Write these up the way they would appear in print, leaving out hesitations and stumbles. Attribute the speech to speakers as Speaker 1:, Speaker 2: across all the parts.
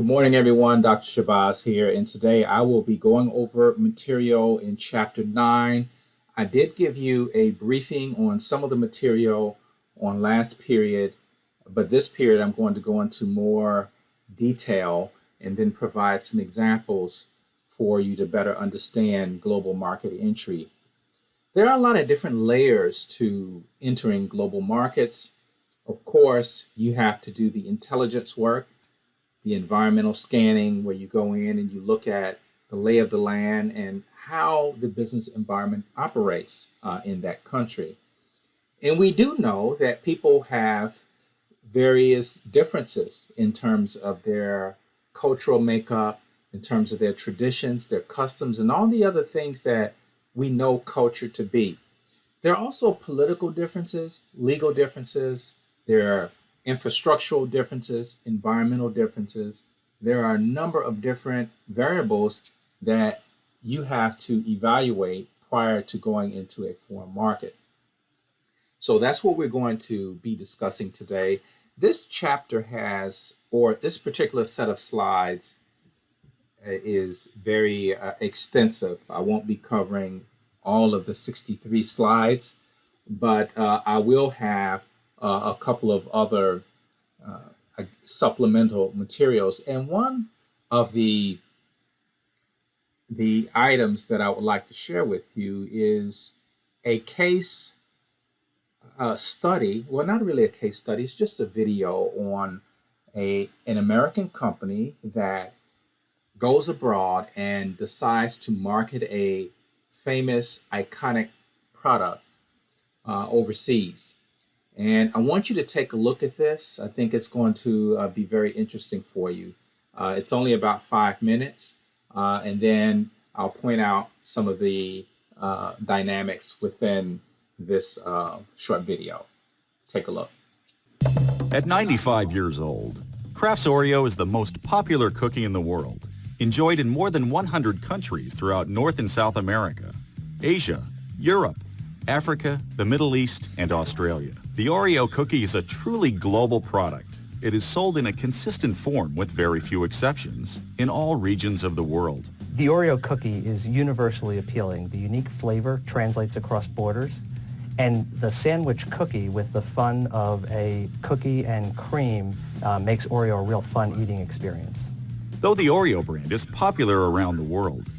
Speaker 1: Good morning, everyone. Dr. Shabazz here, and today I will be going over material in Chapter 9. I did give you a briefing on some of the material on last period, but this period I'm going to go into more detail and then provide some examples for you to better understand global market entry. There are a lot of different layers to entering global markets. Of course, you have to do the intelligence work, the environmental scanning, where you go in and you look at the lay of the land and how the business environment operates in that country. And we do know that people have various differences in terms of their cultural makeup, in terms of their traditions, their customs, and all the other things that we know culture to be. There are also political differences, legal differences, there are infrastructural differences, environmental differences. There are a number of different variables that you have to evaluate prior to going into a foreign market. So that's what we're going to be discussing today. This chapter has, or this particular set of slides is very extensive. I won't be covering all of the 63 slides, but I will have a couple of other supplemental materials. And one of the items that I would like to share with you is a case study. Well, not really a case study, it's just a video on an American company that goes abroad and decides to market a famous, iconic product overseas. And I want you to take a look at this. I think it's going to be very interesting for you. It's only about 5 minutes, and then I'll point out some of the dynamics within this short video. Take a look.
Speaker 2: At 95 years old, Kraft's Oreo is the most popular cookie in the world, enjoyed in more than 100 countries throughout North and South America, Asia, Europe, Africa, the Middle East, and Australia. The Oreo cookie is a truly global product. It is sold in a consistent form with very few exceptions in all regions of the world.
Speaker 3: The Oreo cookie is universally appealing. The unique flavor translates across borders, and the sandwich cookie with the fun of a cookie and cream makes Oreo a real fun eating experience.
Speaker 2: Though the Oreo brand is popular around the world,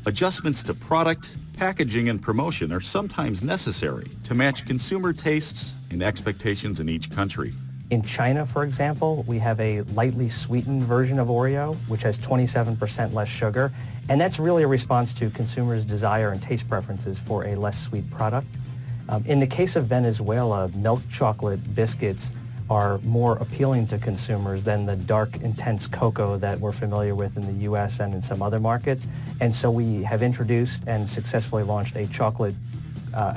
Speaker 2: adjustments to product, packaging, and promotion are sometimes necessary to match consumer tastes and expectations in each country.
Speaker 3: In China, for example, we have a lightly sweetened version of Oreo, which has 27% less sugar, and that's really a response to consumers' desire and taste preferences for a less sweet product. In the case of Venezuela, milk chocolate biscuits are more appealing to consumers than the dark, intense cocoa that we're familiar with in the U.S. and in some other markets. And so we have introduced and successfully launched a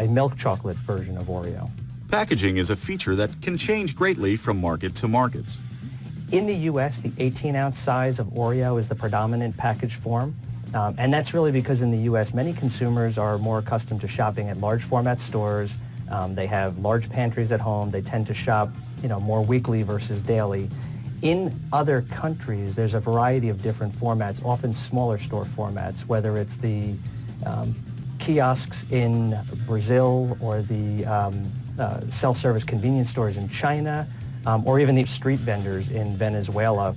Speaker 3: milk chocolate version of Oreo.
Speaker 2: Packaging is a feature that can change greatly from market to market.
Speaker 3: In the U.S., the 18-ounce size of Oreo is the predominant package form. And that's really because in the U.S., many consumers are more accustomed to shopping at large format stores. They have large pantries at home. They tend to shop more weekly versus daily. In other countries, there's a variety of different formats, often smaller store formats, whether it's the kiosks in Brazil or the self-service convenience stores in China, or even the street vendors in Venezuela.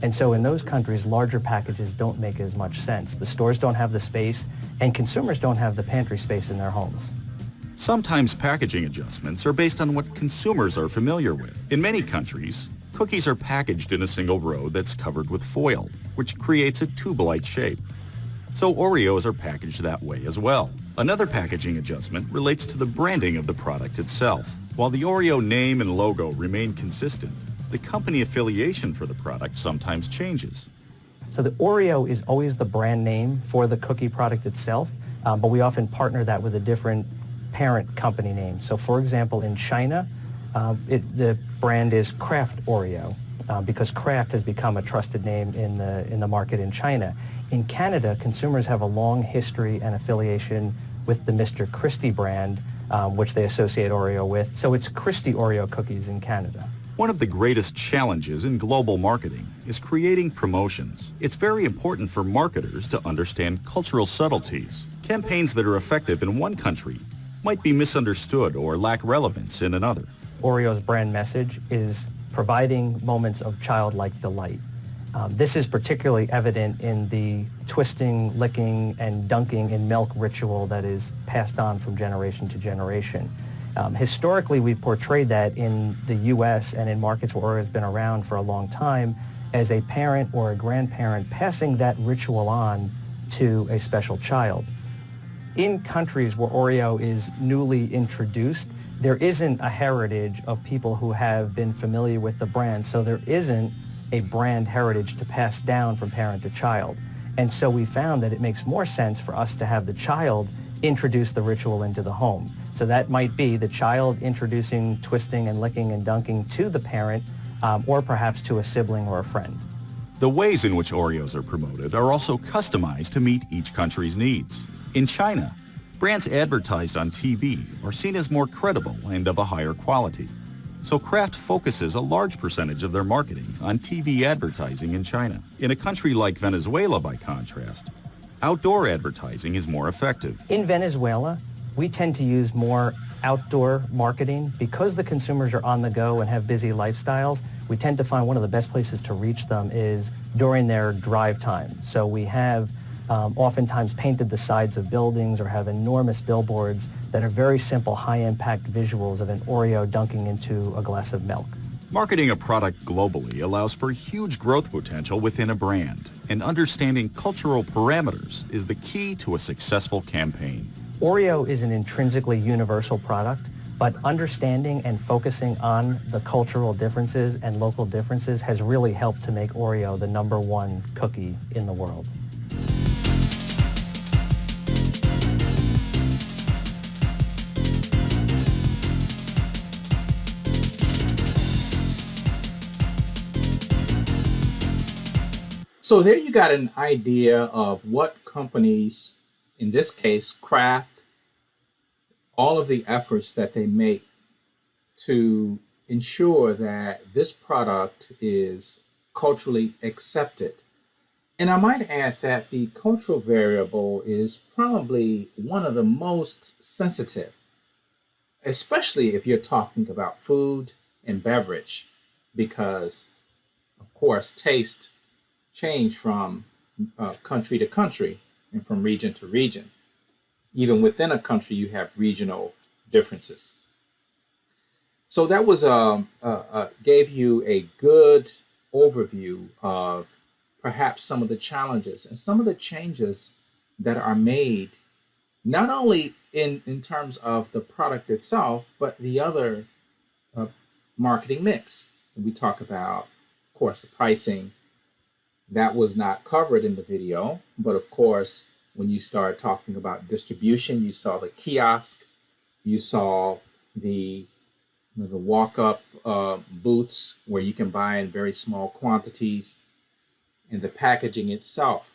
Speaker 3: And so in those countries, larger packages don't make as much sense. The stores don't have the space, and consumers don't have the pantry space in their homes.
Speaker 2: Sometimes packaging adjustments are based on what consumers are familiar with. In many countries, cookies are packaged in a single row that's covered with foil, which creates a tube-like shape. So Oreos are packaged that way as well. Another packaging adjustment relates to the branding of the product itself. While the Oreo name and logo remain consistent, the company affiliation for the product sometimes changes.
Speaker 3: So the Oreo is always the brand name for the cookie product itself, but we often partner that with a different parent company name. So for example, in China, the brand is Kraft Oreo because Kraft has become a trusted name in the market in China. In Canada, consumers have a long history and affiliation with the Mr. Christie brand, which they associate Oreo with. So it's Christie Oreo cookies in Canada.
Speaker 2: One of the greatest challenges in global marketing is creating promotions. It's very important for marketers to understand cultural subtleties. Campaigns that are effective in one country might be misunderstood or lack relevance in another.
Speaker 3: Oreo's brand message is providing moments of childlike delight. This is particularly evident in the twisting, licking, and dunking in milk ritual that is passed on from generation to generation. Historically, we've portrayed that in the U.S. and in markets where Oreo has been around for a long time as a parent or a grandparent passing that ritual on to a special child. In countries where Oreo is newly introduced, there isn't a heritage of people who have been familiar with the brand, so there isn't a brand heritage to pass down from parent to child. And so we found that it makes more sense for us to have the child introduce the ritual into the home. So that might be the child introducing twisting and licking and dunking to the parent, or perhaps to a sibling or a friend.
Speaker 2: The ways in which Oreos are promoted are also customized to meet each country's needs. In China, brands advertised on TV are seen as more credible and of a higher quality. So Kraft focuses a large percentage of their marketing on TV advertising in China. In a country like Venezuela, by contrast, outdoor advertising is more effective.
Speaker 3: In Venezuela, we tend to use more outdoor marketing. Because the consumers are on the go and have busy lifestyles, we tend to find one of the best places to reach them is during their drive time. So we have oftentimes painted the sides of buildings or have enormous billboards that are very simple, high-impact visuals of an Oreo dunking into a glass of milk.
Speaker 2: Marketing a product globally allows for huge growth potential within a brand, and understanding cultural parameters is the key to a successful campaign.
Speaker 3: Oreo is an intrinsically universal product, but understanding and focusing on the cultural differences and local differences has really helped to make Oreo the #1 cookie in the world.
Speaker 1: So there you got an idea of what companies, in this case Kraft, all of the efforts that they make to ensure that this product is culturally accepted. And I might add that the cultural variable is probably one of the most sensitive, especially if you're talking about food and beverage, because of course taste change from country to country and from region to region. Even within a country, you have regional differences. So that was gave you a good overview of perhaps some of the challenges and some of the changes that are made, not only in terms of the product itself, but the other marketing mix. We talk about, of course, the pricing. That was not covered in the video, but of course, when you start talking about distribution, you saw the kiosk, you saw the walk-up booths where you can buy in very small quantities, and the packaging itself,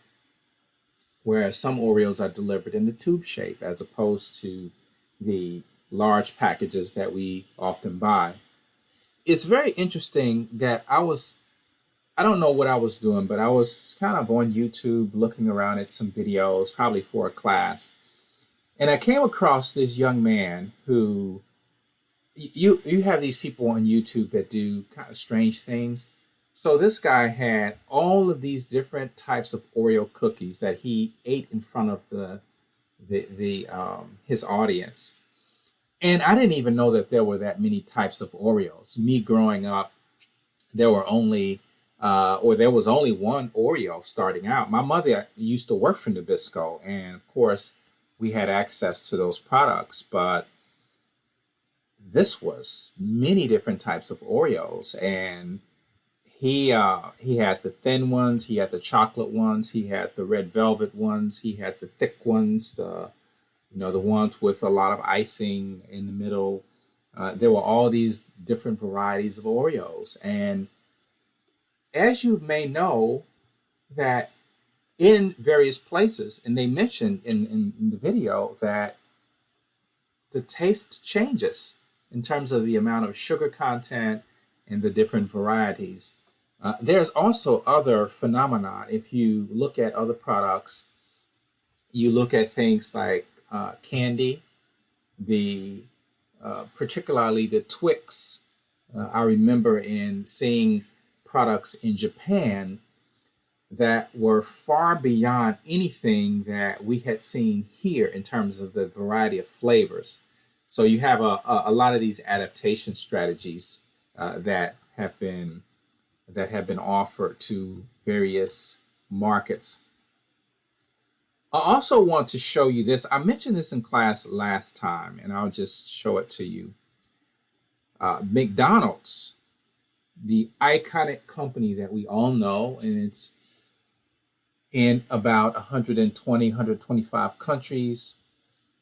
Speaker 1: where some Oreos are delivered in the tube shape as opposed to the large packages that we often buy. It's very interesting that I don't know what I was doing, but I was kind of on YouTube looking around at some videos, probably for a class. And I came across this young man who, you have these people on YouTube that do kind of strange things. So this guy had all of these different types of Oreo cookies that he ate in front of his audience. And I didn't even know that there were that many types of Oreos. Me growing up, there were only there was only one Oreo starting out. My mother used to work for Nabisco, and of course, we had access to those products, but this was many different types of Oreos, and he had the thin ones, he had the chocolate ones, he had the red velvet ones, he had the thick ones, the ones with a lot of icing in the middle. There were all these different varieties of Oreos, and as you may know, that in various places, and they mentioned in the video that the taste changes in terms of the amount of sugar content and the different varieties. There's also other phenomena. If you look at other products, you look at things like candy, the particularly the Twix. I remember in seeing products in Japan that were far beyond anything that we had seen here in terms of the variety of flavors. So you have a lot of these adaptation strategies that have been offered to various markets. I also want to show you this. I mentioned this in class last time, and I'll just show it to you. McDonald's, the iconic company that we all know, and it's in about 120, 125 countries,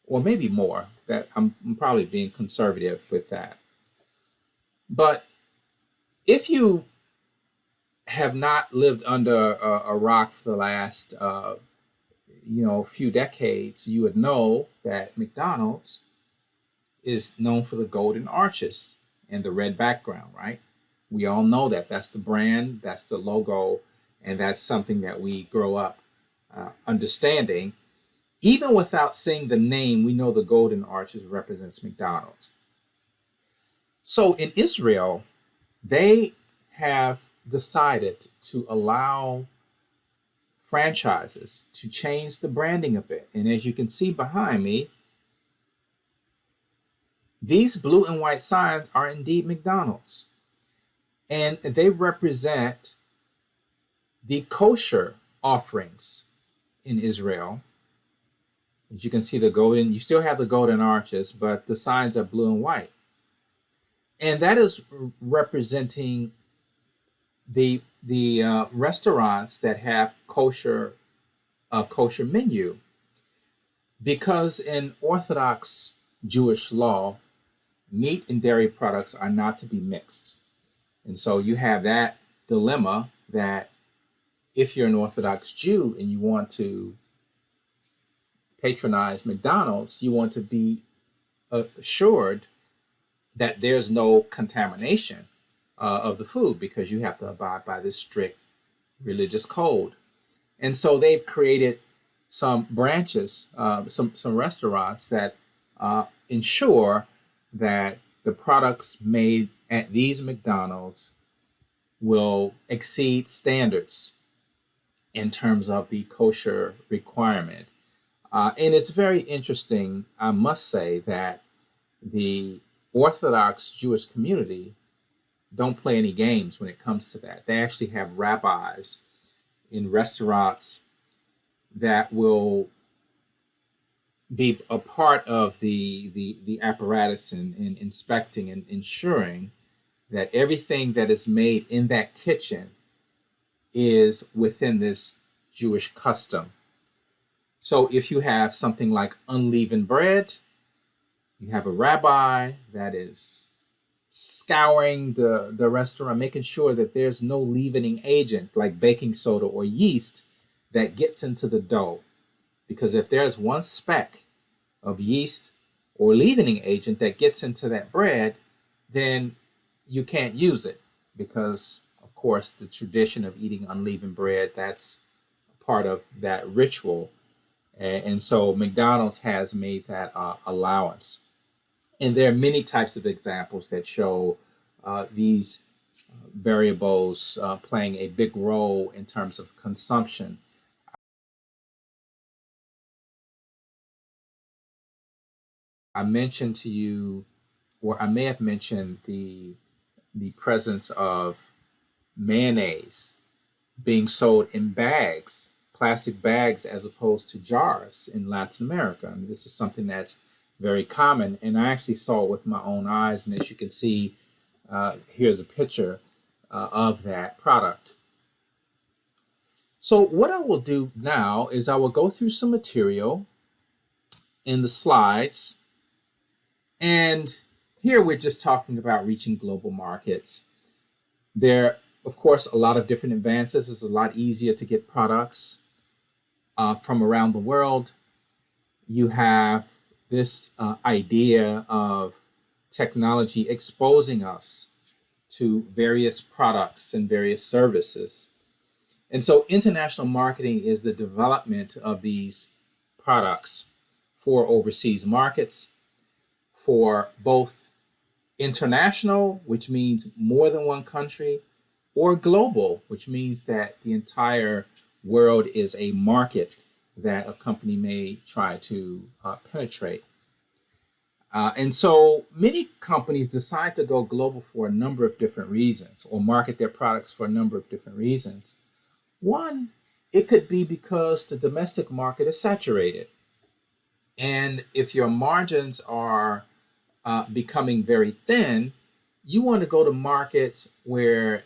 Speaker 1: or maybe more. That I'm probably being conservative with that. But if you have not lived under a rock for the last few decades, you would know that McDonald's is known for the golden arches and the red background, right? We all know that. That's the brand, that's the logo, and that's something that we grow up understanding. Even without seeing the name, we know the golden arches represents McDonald's. So in Israel, they have decided to allow franchises to change the branding a bit. And as you can see behind me, these blue and white signs are indeed McDonald's. And they represent the kosher offerings in Israel. As you can see, the golden, you still have the golden arches, but the signs are blue and white. And that is representing the restaurants that have kosher menu, because in Orthodox Jewish law, meat and dairy products are not to be mixed. And so you have that dilemma that if you're an Orthodox Jew and you want to patronize McDonald's, you want to be assured that there's no contamination of the food, because you have to abide by this strict religious code. And so they've created some branches, some restaurants that ensure that the products made at these McDonald's will exceed standards in terms of the kosher requirement. And it's very interesting, I must say, that the Orthodox Jewish community don't play any games when it comes to that. They actually have rabbis in restaurants that will be a part of the apparatus in inspecting and ensuring that everything that is made in that kitchen is within this Jewish custom. So if you have something like unleavened bread, you have a rabbi that is scouring the restaurant, making sure that there's no leavening agent like baking soda or yeast that gets into the dough. Because if there's one speck of yeast or leavening agent that gets into that bread, then you can't use it, because, of course, the tradition of eating unleavened bread, that's part of that ritual. And so McDonald's has made that allowance. And there are many types of examples that show these variables playing a big role in terms of consumption. I mentioned to you, or I may have mentioned the presence of mayonnaise being sold in bags, plastic bags, as opposed to jars in Latin America. And this is something that's very common, and I actually saw it with my own eyes. And as you can see, here's a picture of that product. So what I will do now is I will go through some material in the slides, and here we're just talking about reaching global markets. There, of course, a lot of different advances. It's a lot easier to get products from around the world. You have this idea of technology exposing us to various products and various services. And so international marketing is the development of these products for overseas markets, for both international, which means more than one country, or global, which means that the entire world is a market that a company may try to penetrate. And so many companies decide to go global for a number of different reasons, or market their products for a number of different reasons. One, it could be because the domestic market is saturated. And if your margins are becoming very thin, you want to go to markets where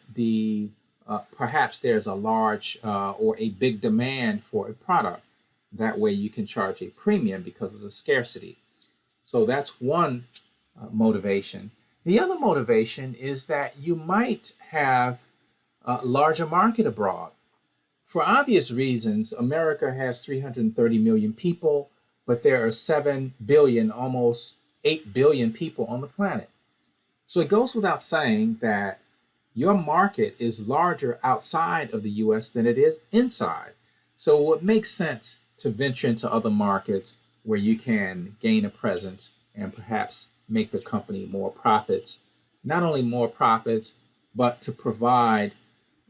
Speaker 1: perhaps there's a large or a big demand for a product. That way you can charge a premium because of the scarcity. So that's one motivation. The other motivation is that you might have a larger market abroad. For obvious reasons, America has 330 million people, but there are 7 billion, almost 8 billion people on the planet. So it goes without saying that your market is larger outside of the US than it is inside. So it makes sense to venture into other markets where you can gain a presence and perhaps make the company more profits. Not only more profits, but to provide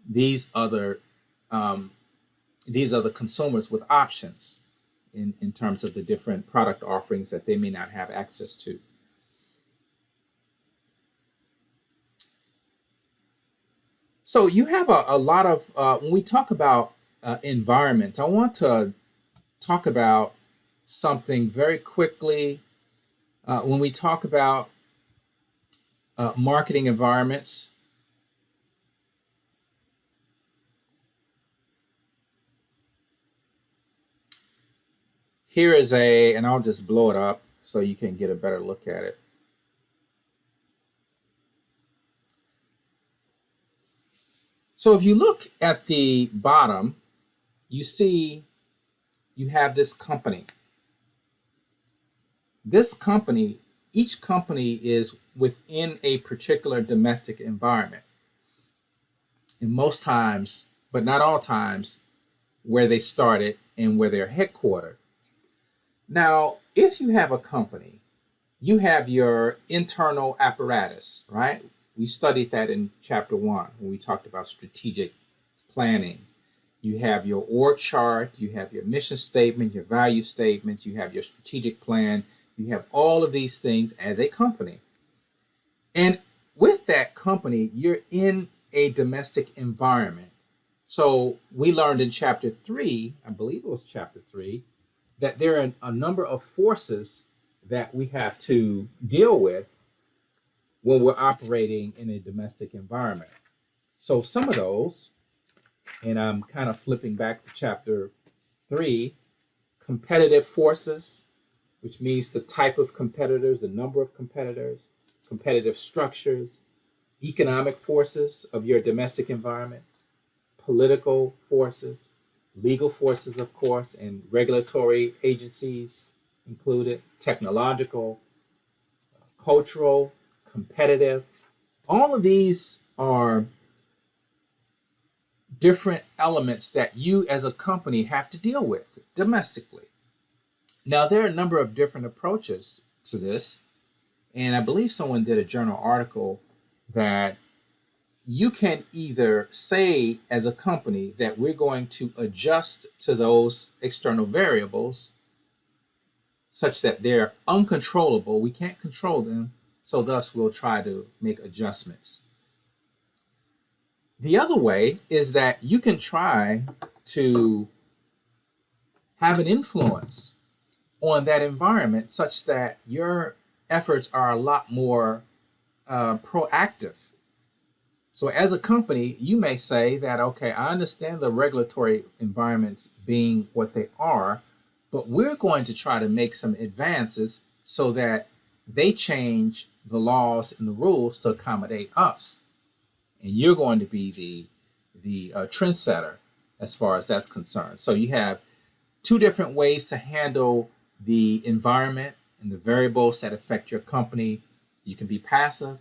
Speaker 1: these other consumers with options in terms of the different product offerings that they may not have access to. So you have a lot of, when we talk about environment, I want to talk about something very quickly. When we talk about marketing environments, here is and I'll just blow it up so you can get a better look at it. So if you look at the bottom, you see you have this company. This company, each company is within a particular domestic environment. And most times, but not all times, where they started and where they're headquartered. Now, if you have a company, you have your internal apparatus, right? We studied that in chapter 1 when we talked about strategic planning. You have your org chart, you have your mission statement, your value statement, you have your strategic plan, you have all of these things as a company. And with that company, you're in a domestic environment. So we learned in chapter 3, I believe it was chapter 3, that there are a number of forces that we have to deal with when we're operating in a domestic environment. So some of those, and I'm kind of flipping back to chapter 3, competitive forces, which means the type of competitors, the number of competitors, competitive structures, economic forces of your domestic environment, political forces, legal forces, of course, and regulatory agencies included, technological, cultural, competitive. All of these are different elements that you as a company have to deal with domestically. Now, there are a number of different approaches to this, and I believe someone did a journal article that you can either say as a company that we're going to adjust to those external variables such that they're uncontrollable, we can't control them, so thus we'll try to make adjustments. The other way is that you can try to have an influence on that environment such that your efforts are a lot more proactive. So as a company, you may say that, okay, I understand the regulatory environments being what they are, but we're going to try to make some advances so that they change the laws and the rules to accommodate us. And you're going to be the trendsetter as far as that's concerned. So you have two different ways to handle the environment and the variables that affect your company. You can be passive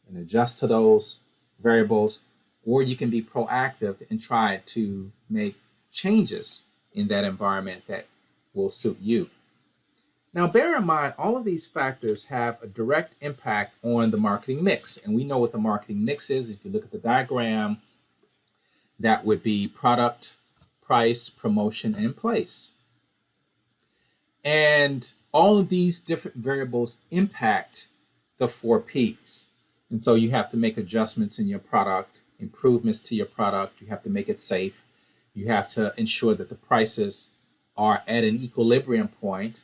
Speaker 1: and adjust to those, variables, or you can be proactive and try to make changes in that environment that will suit you. Now, bear in mind, all of these factors have a direct impact on the marketing mix. And we know what the marketing mix is. If you look at the diagram, that would be product, price, promotion, and place. And all of these different variables impact the 4Ps. And so you have to make adjustments in your product, improvements to your product. You have to make it safe. You have to ensure that the prices are at an equilibrium point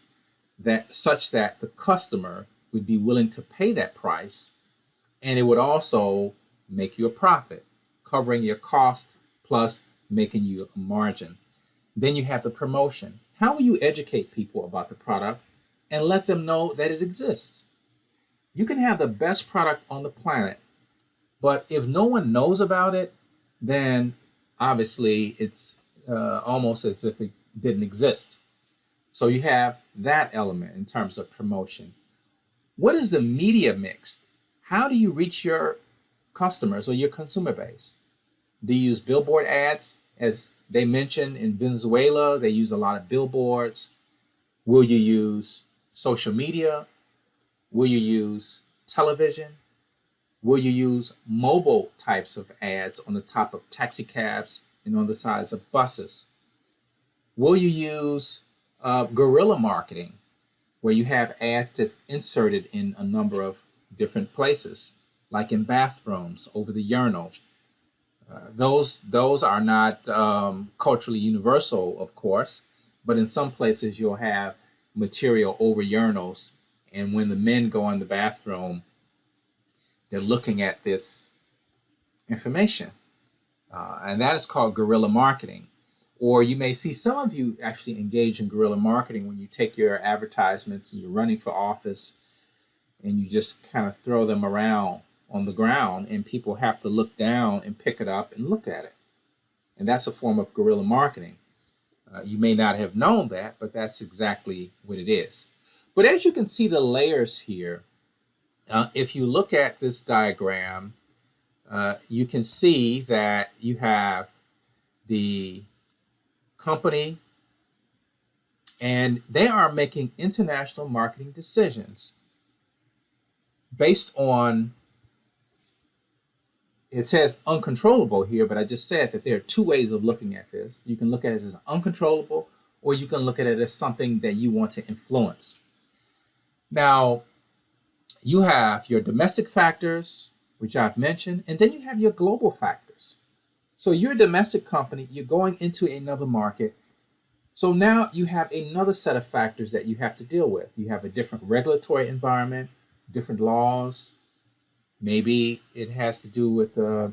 Speaker 1: that such that the customer would be willing to pay that price, and it would also make you a profit, covering your cost plus making you a margin. Then you have the promotion. How will you educate people about the product and let them know that it exists? You can have the best product on the planet, but if no one knows about it, then obviously it's almost as if it didn't exist. So you have that element in terms of promotion. What is the media mix? How do you reach your customers or your consumer base? Do you use billboard ads? As they mentioned in Venezuela, they use a lot of billboards. Will you use social media? Will you use television? Will you use mobile types of ads on the top of taxi cabs and on the sides of buses? Will you use guerrilla marketing, where you have ads that's inserted in a number of different places, like in bathrooms, over the urinal? Those are not culturally universal, of course, but in some places you'll have material over urinals, and when the men go in the bathroom, they're looking at this information, and that is called guerrilla marketing. Or you may see some of you actually engage in guerrilla marketing when you take your advertisements and you're running for office and you just kind of throw them around on the ground and people have to look down and pick it up and look at it. And that's a form of guerrilla marketing. You may not have known that, but that's exactly what it is. But as you can see the layers here, if you look at this diagram, you can see that you have the company, and they are making international marketing decisions based on, it says uncontrollable here, but I just said that there are two ways of looking at this. You can look at it as uncontrollable, or you can look at it as something that you want to influence. Now, you have your domestic factors, which I've mentioned, and then you have your global factors. So you're a domestic company, you're going into another market. So now you have another set of factors that you have to deal with. You have a different regulatory environment, different laws. Maybe it has to do with the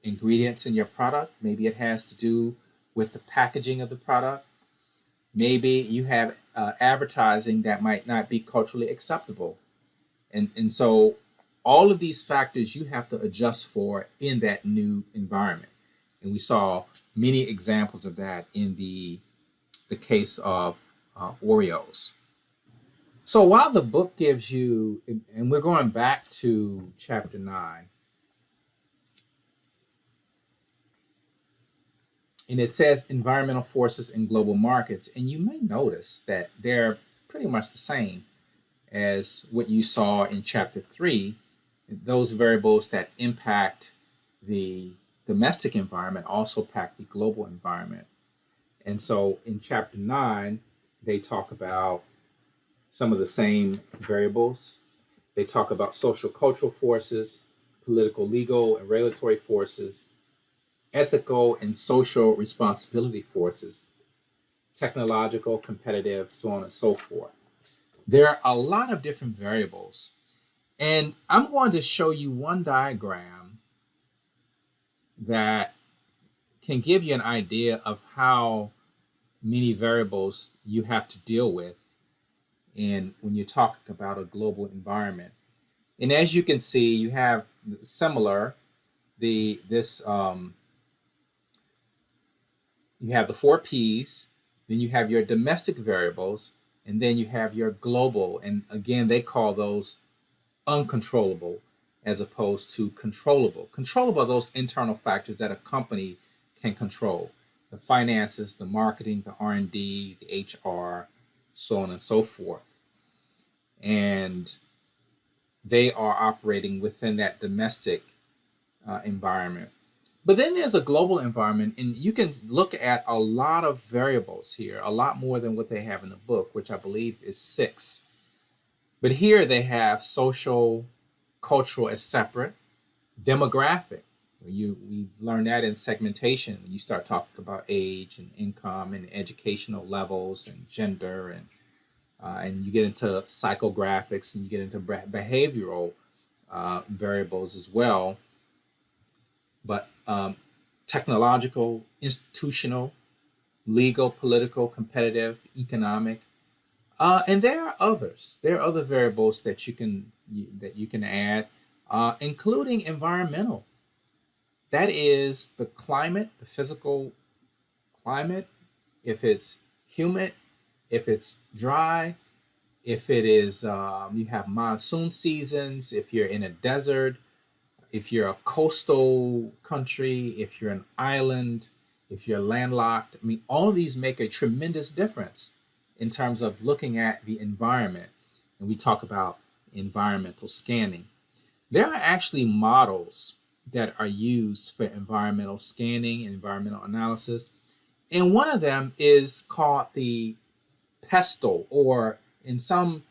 Speaker 1: ingredients in your product. Maybe it has to do with the packaging of the product. Maybe you have advertising that might not be culturally acceptable. And so all of these factors you have to adjust for in that new environment. And we saw many examples of that in the case of Oreos. So while the book gives you, and we're going back to chapter 9, and it says environmental forces in global markets, and you may notice that they're pretty much the same as what you saw in chapter 3. Those variables that impact the domestic environment also impact the global environment. And so in chapter 9, they talk about some of the same variables. They talk about sociocultural forces, political, legal, and regulatory forces, ethical and social responsibility forces, technological, competitive, so on and so forth. There are a lot of different variables. And I'm going to show you one diagram that can give you an idea of how many variables you have to deal with when you're talking about a global environment. And as you can see, you have similar, you have the 4Ps, then you have your domestic variables, and then you have your global. And again, they call those uncontrollable. as opposed to controllable. Controllable are those internal factors that a company can control: the finances, the marketing, the R&D, the HR, so on and so forth. And they are operating within that domestic environment. But then there's a global environment, and you can look at a lot of variables here, a lot more than what they have in the book, which I believe is 6. But here they have social, cultural as separate, demographic. We learn that in segmentation when you start talking about age and income and educational levels and gender, and you get into psychographics and you get into behavioral variables as well. But technological, institutional, legal, political, competitive, economic, and there are others. There are other variables that you can add, including environmental. That is the climate, the physical climate. If it's humid, if it's dry, if it is you have monsoon seasons, if you're in a desert, if you're a coastal country, if you're an island, if you're landlocked. I mean, all of these make a tremendous difference in terms of looking at the environment. And we talk about environmental scanning. There are actually models that are used for environmental scanning and environmental analysis. And one of them is called the PESTLE, or in some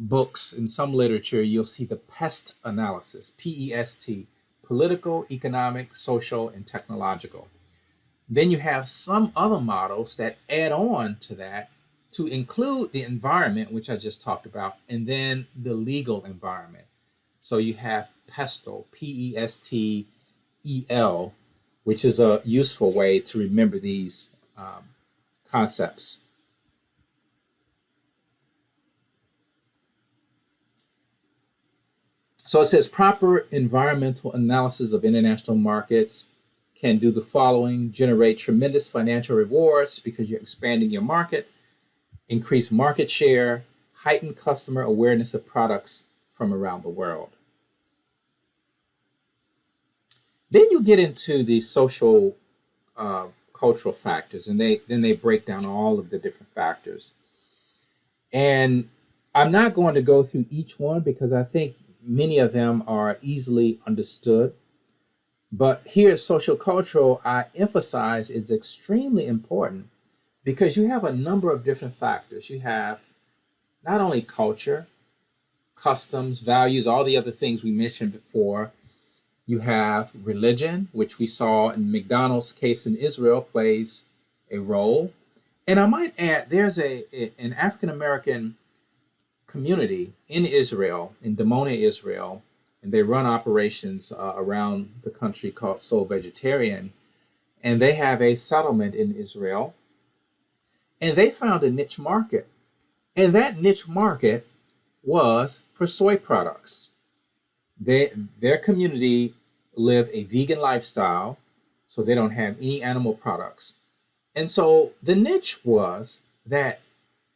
Speaker 1: books, in some literature, you'll see the PEST analysis, P-E-S-T, political, economic, social, and technological. Then you have some other models that add on to that to include the environment, which I just talked about, and then the legal environment. So you have PESTLE, P-E-S-T-E-L, which is a useful way to remember these concepts. So it says proper environmental analysis of international markets can do the following: generate tremendous financial rewards because you're expanding your market, increase market share, heighten customer awareness of products from around the world. Then you get into the social cultural factors, and then they break down all of the different factors. And I'm not going to go through each one because I think many of them are easily understood. But here, social cultural, I emphasize, is extremely important because you have a number of different factors. You have not only culture, customs, values, all the other things we mentioned before. You have religion, which we saw in McDonald's case in Israel plays a role. And I might add, there's an African American community in Israel, in Dimona, Israel, and they run operations around the country called Soul Vegetarian. And they have a settlement in Israel. And they found a niche market. And that niche market was for soy products. Their community live a vegan lifestyle, so they don't have any animal products. And so the niche was that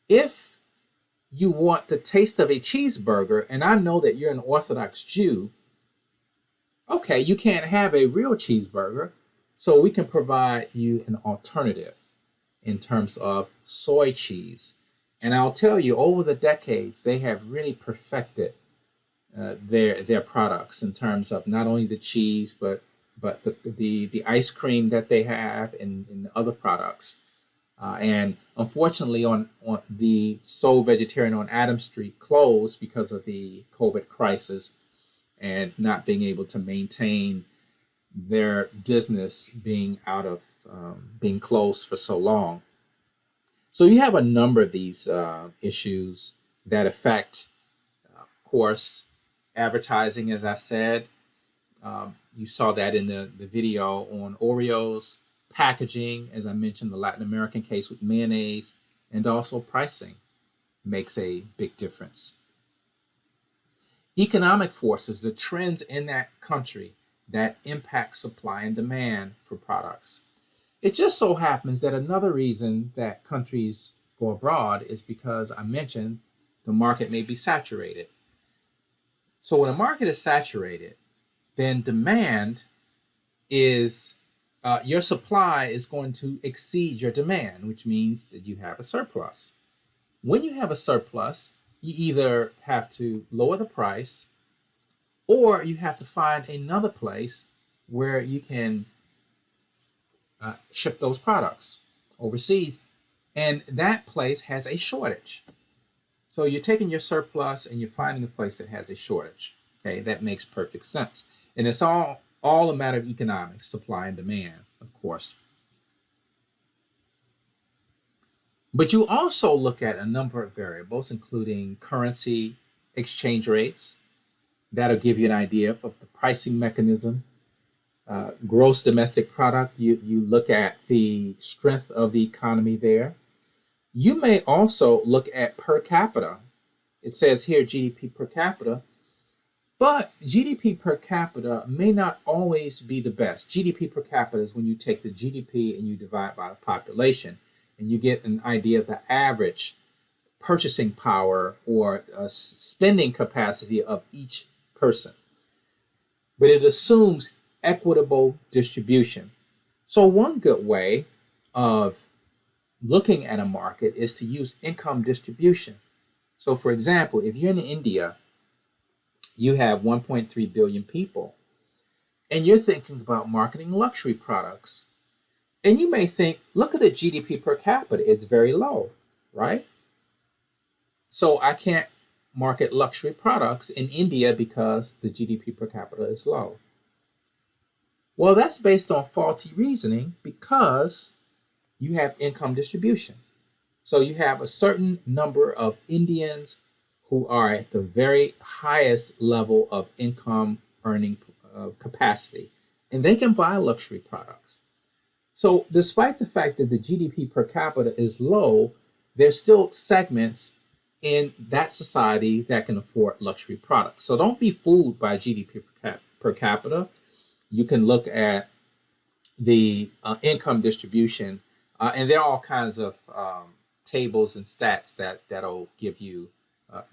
Speaker 1: if you want the taste of a cheeseburger, and I know that you're an Orthodox Jew, okay, you can't have a real cheeseburger, so we can provide you an alternative in terms of soy cheese. And I'll tell you, over the decades, they have really perfected their products in terms of not only the cheese, but the ice cream that they have and other products. And unfortunately, on the Soul Vegetarian on Adams Street closed because of the COVID crisis and not being able to maintain their business being out of being closed for so long. So you have a number of these issues that affect, of course, advertising, as I said. You saw that in the video on Oreos, packaging, as I mentioned, the Latin American case with mayonnaise, and also pricing makes a big difference. Economic forces, the trends in that country that impact supply and demand for products. It just so happens that another reason that countries go abroad is because I mentioned the market may be saturated. So when a market is saturated, then demand is your supply is going to exceed your demand, which means that you have a surplus. When you have a surplus, you either have to lower the price or you have to find another place where you can ship those products overseas, and that place has a shortage. So you're taking your surplus and you're finding a place that has a shortage. Okay, that makes perfect sense. And it's all a matter of economics, supply and demand, of course. But you also look at a number of variables, including currency, exchange rates. That'll give you an idea of the pricing mechanism. Gross domestic product, you look at the strength of the economy there. You may also look at per capita. It says here GDP per capita, but GDP per capita may not always be the best. GDP per capita is when you take the GDP and you divide by the population, and you get an idea of the average purchasing power or spending capacity of each person. But it assumes equitable distribution. So one good way of looking at a market is to use income distribution. So for example, if you're in India, you have 1.3 billion people, and you're thinking about marketing luxury products. And you may think, look at the GDP per capita, it's very low, right? So I can't market luxury products in India because the GDP per capita is low. Well, that's based on faulty reasoning because you have income distribution. So you have a certain number of Indians who are at the very highest level of income earning capacity, and they can buy luxury products. So despite the fact that the GDP per capita is low, there's still segments in that society that can afford luxury products. So don't be fooled by GDP per capita. You can look at the income distribution, and there are all kinds of tables and stats that'll give you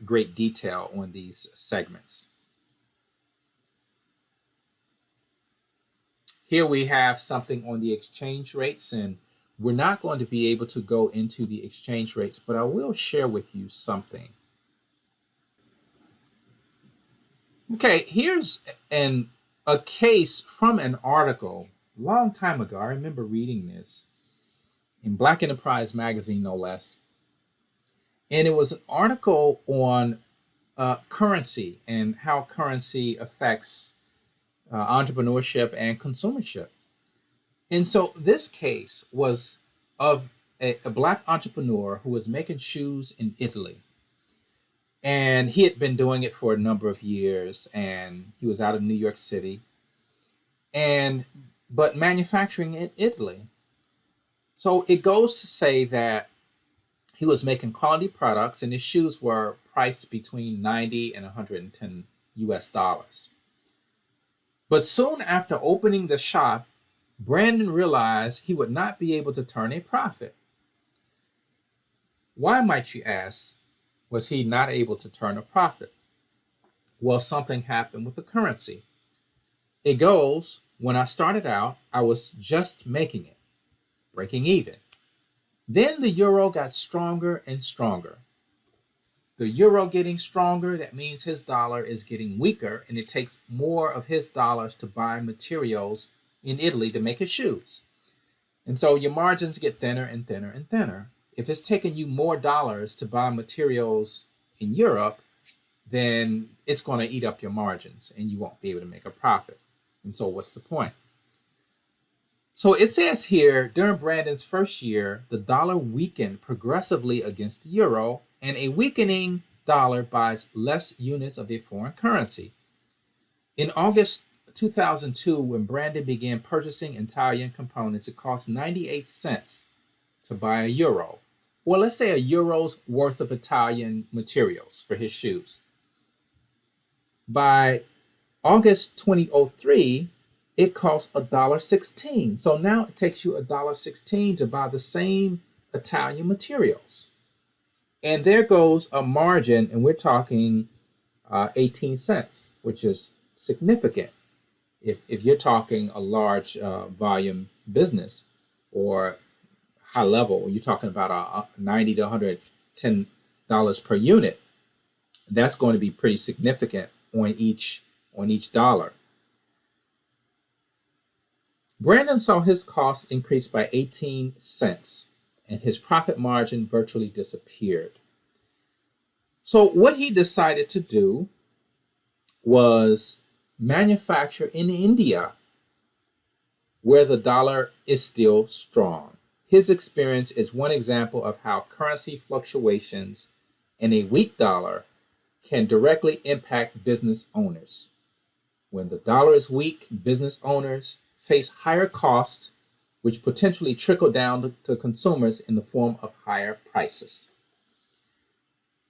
Speaker 1: great detail on these segments. Here we have something on the exchange rates, and we're not going to be able to go into the exchange rates, but I will share with you something. Okay, here's a case from an article a long time ago. I remember reading this in Black Enterprise magazine, no less. And it was an article on currency and how currency affects entrepreneurship and consumership. And so this case was of a Black entrepreneur who was making shoes in Italy. And he had been doing it for a number of years, and he was out of New York City, but manufacturing in Italy. So it goes to say that he was making quality products, and his shoes were priced between 90 and 110 US dollars. But soon after opening the shop, Brandon realized he would not be able to turn a profit. Why, might you ask, was he not able to turn a profit? Well, something happened with the currency. It goes, when I started out, I was just making it, breaking even. Then the euro got stronger and stronger. The euro getting stronger, that means his dollar is getting weaker, and it takes more of his dollars to buy materials in Italy to make his shoes. And so your margins get thinner and thinner and thinner. If it's taking you more dollars to buy materials in Europe, then it's going to eat up your margins and you won't be able to make a profit. And so what's the point? So it says here, during Brandon's first year, the dollar weakened progressively against the euro, and a weakening dollar buys less units of a foreign currency. In August 2002, when Brandon began purchasing Italian components, it cost 98 cents to buy a euro, or let's say a euro's worth of Italian materials for his shoes. By August 2003, it costs $1.16. So now it takes you $1.16 to buy the same Italian materials. And there goes a margin, and we're talking 18 cents, which is significant. If you're talking a large volume business or high level, you're talking about a 90 to $110 per unit. That's going to be pretty significant on each dollar. Brandon saw his costs increase by 18 cents and his profit margin virtually disappeared. So what he decided to do was manufacture in India where the dollar is still strong. His experience is one example of how currency fluctuations and a weak dollar can directly impact business owners. When the dollar is weak, business owners face higher costs, which potentially trickle down to consumers in the form of higher prices.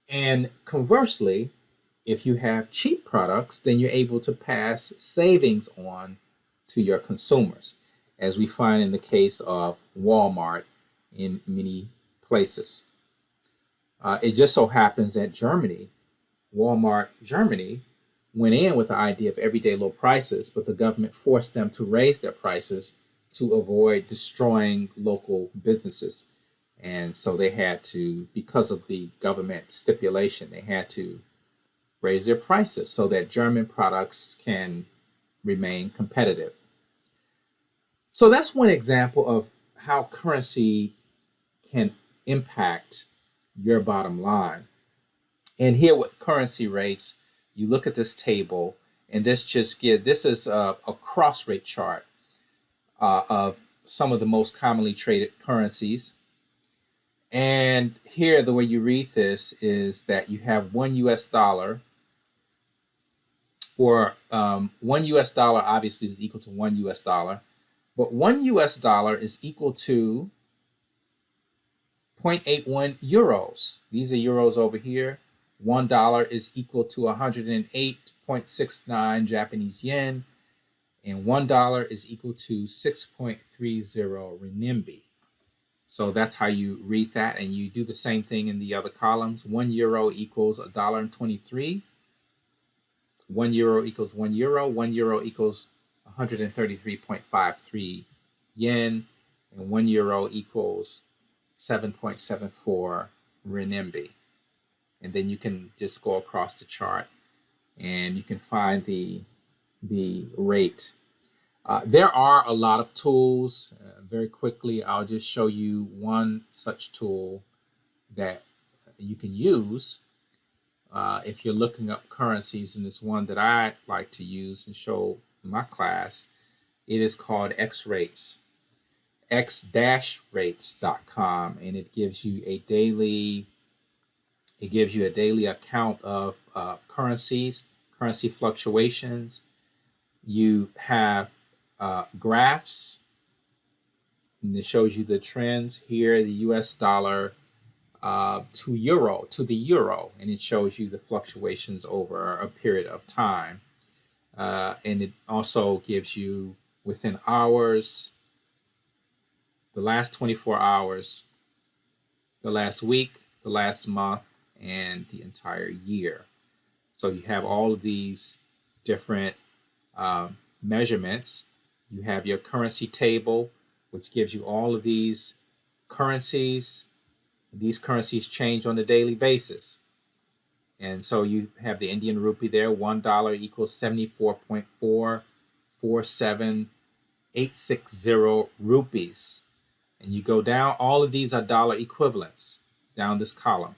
Speaker 1: And conversely, if you have cheap products, then you're able to pass savings on to your consumers, as we find in the case of Walmart in many places. It just so happens that Walmart Germany, went in with the idea of everyday low prices, but the government forced them to raise their prices to avoid destroying local businesses. And so they had to, because of the government stipulation, they had to raise their prices so that German products can remain competitive. So that's one example of how currency can impact your bottom line. And here with currency rates, you look at this table, and this is a cross rate chart of some of the most commonly traded currencies. And here, the way you read this is that you have $1 or $1 obviously is equal to $1, but $1 is equal to 0.81 euros. These are euros over here. $1 is equal to 108.69 Japanese yen, and $1 is equal to 6.30 renminbi. So that's how you read that, and you do the same thing in the other columns. €1 equals $1.23. €1 equals €1. €1 equals 133.53 yen, and €1 equals 7.74 renminbi. And then you can just go across the chart and you can find the rate. There are a lot of tools. Very quickly, I'll just show you one such tool that you can use if you're looking up currencies, and it's one that I like to use and show in my class. It is called X-Rates, x-rates.com, and it gives you a daily account of currencies, currency fluctuations. You have graphs, and it shows you the trends here, the US dollar to the euro, and it shows you the fluctuations over a period of time. And it also gives you within hours, the last 24 hours, the last week, the last month, and the entire year. So you have all of these different measurements. You have your currency table, which gives you all of these currencies. These currencies change on a daily basis. And so you have the Indian rupee there. $1 equals 74.447,860 rupees. And you go down, all of these are dollar equivalents down this column.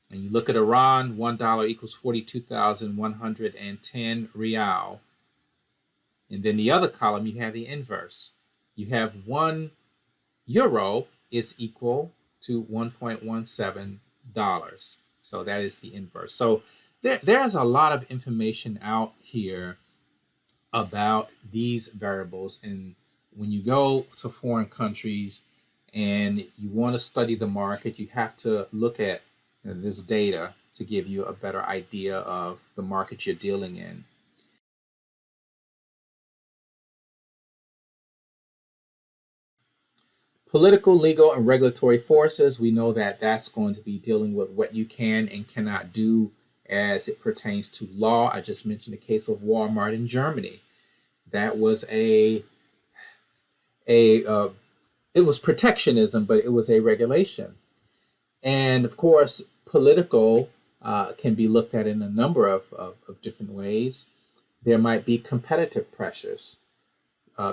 Speaker 1: And you look at Iran, $1 equals 42,110 rial. And then the other column, you have the inverse. You have €1 is equal to $1.17. So that is the inverse. So there's a lot of information out here about these variables. And when you go to foreign countries and you want to study the market, you have to look at this data to give you a better idea of the market you're dealing in. Political, legal, and regulatory forces, we know that that's going to be dealing with what you can and cannot do as it pertains to law. I just mentioned the case of Walmart in Germany. That was a it was protectionism, but it was a regulation. And of course, political can be looked at in a number of different ways. There might be competitive pressures.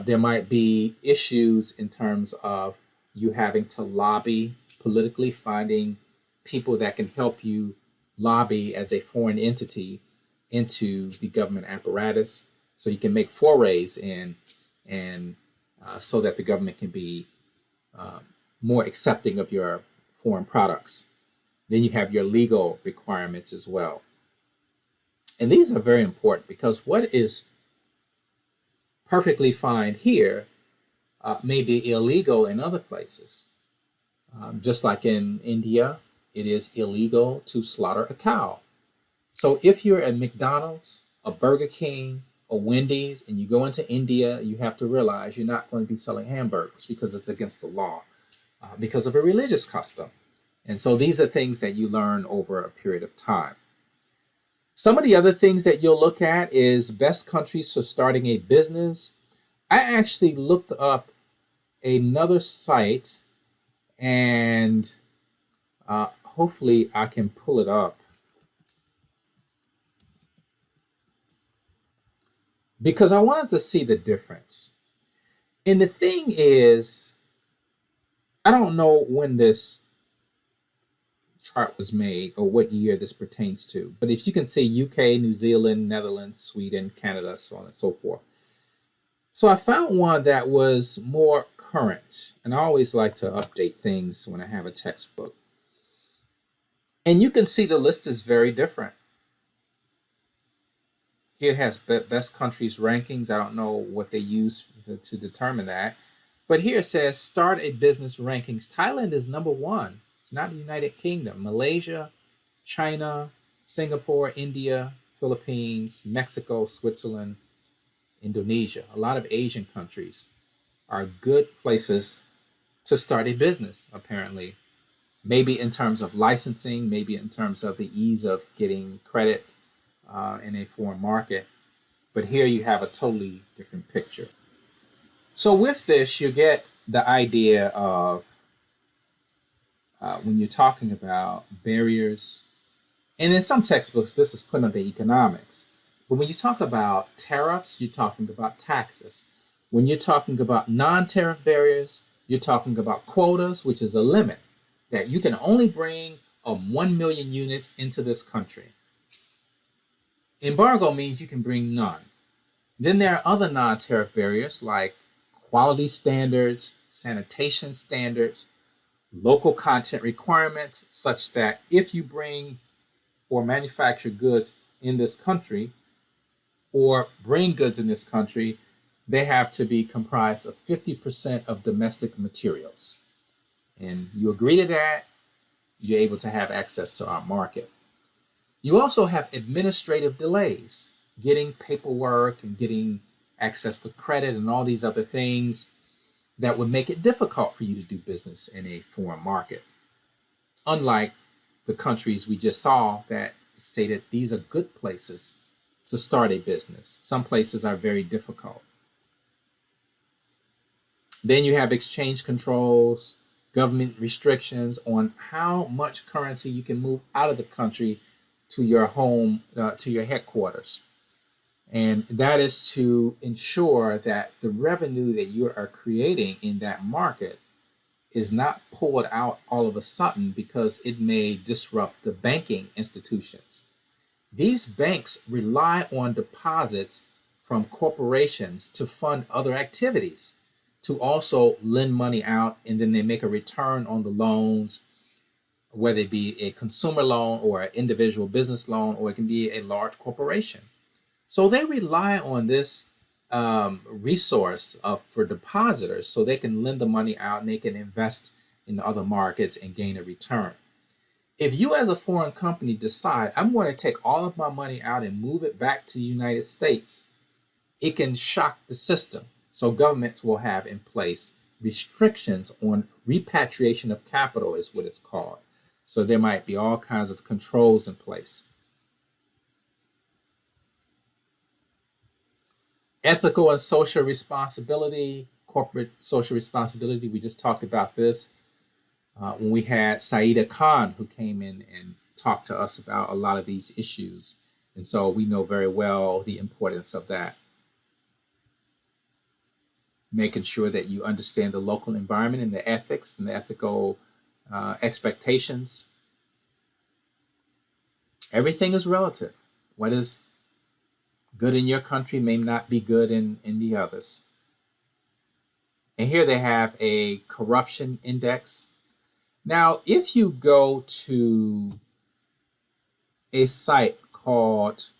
Speaker 1: There might be issues in terms of you having to lobby politically, finding people that can help you lobby as a foreign entity into the government apparatus, so you can make forays in, and so that the government can be uh, more accepting of your foreign products. Then you have your legal requirements as well. And these are very important because what is perfectly fine here may be illegal in other places. Just like in India, it is illegal to slaughter a cow. So if you're at McDonald's, a Burger King, a Wendy's, and you go into India, you have to realize you're not going to be selling hamburgers because it's against the law, because of a religious custom. And so these are things that you learn over a period of time. Some of the other things that you'll look at is best countries for starting a business. I actually looked up another site, and hopefully I can pull it up, because I wanted to see the difference. And the thing is, I don't know when this chart was made or what year this pertains to, but if you can see UK, New Zealand, Netherlands, Sweden, Canada, so on and so forth. So I found one that was more current, and I always like to update things when I have a textbook. And you can see the list is very different. Here it has best countries rankings. I don't know what they use to determine that. But here it says start a business rankings. Thailand is number one. It's not the United Kingdom. Malaysia, China, Singapore, India, Philippines, Mexico, Switzerland, Indonesia. A lot of Asian countries are good places to start a business, apparently. Maybe in terms of licensing, maybe in terms of the ease of getting credit in a foreign market. But here you have a totally different picture. So with this, you get the idea of when you're talking about barriers, and in some textbooks, this is put under economics. But when you talk about tariffs, you're talking about taxes. When you're talking about non-tariff barriers, you're talking about quotas, which is a limit that you can only bring 1 million units into this country. Embargo means you can bring none. Then there are other non-tariff barriers like quality standards, sanitation standards, local content requirements, such that if you bring or manufacture goods in this country or bring goods in this country, they have to be comprised of 50% of domestic materials. And you agree to that, you're able to have access to our market. You also have administrative delays, getting paperwork and getting access to credit and all these other things that would make it difficult for you to do business in a foreign market. Unlike the countries we just saw that stated these are good places to start a business. Some places are very difficult. Then you have exchange controls, government restrictions on how much currency you can move out of the country to your home, to your headquarters. And that is to ensure that the revenue that you are creating in that market is not pulled out all of a sudden because it may disrupt the banking institutions. These banks rely on deposits from corporations to fund other activities, to also lend money out, and then they make a return on the loans, whether it be a consumer loan or an individual business loan, or it can be a large corporation. So they rely on this resource for depositors so they can lend the money out and they can invest in other markets and gain a return. If you as a foreign company decide, I'm going to take all of my money out and move it back to the United States, it can shock the system. So governments will have in place restrictions on repatriation of capital, is what it's called. So there might be all kinds of controls in place. Ethical and social responsibility, corporate social responsibility. We just talked about this when we had Saida Khan, who came in and talked to us about a lot of these issues. And so we know very well the importance of that. Making sure that you understand the local environment and the ethics and the ethical expectations. Everything is relative. What is good in your country may not be good in the others. And here they have a corruption index. Now, if you go to a site called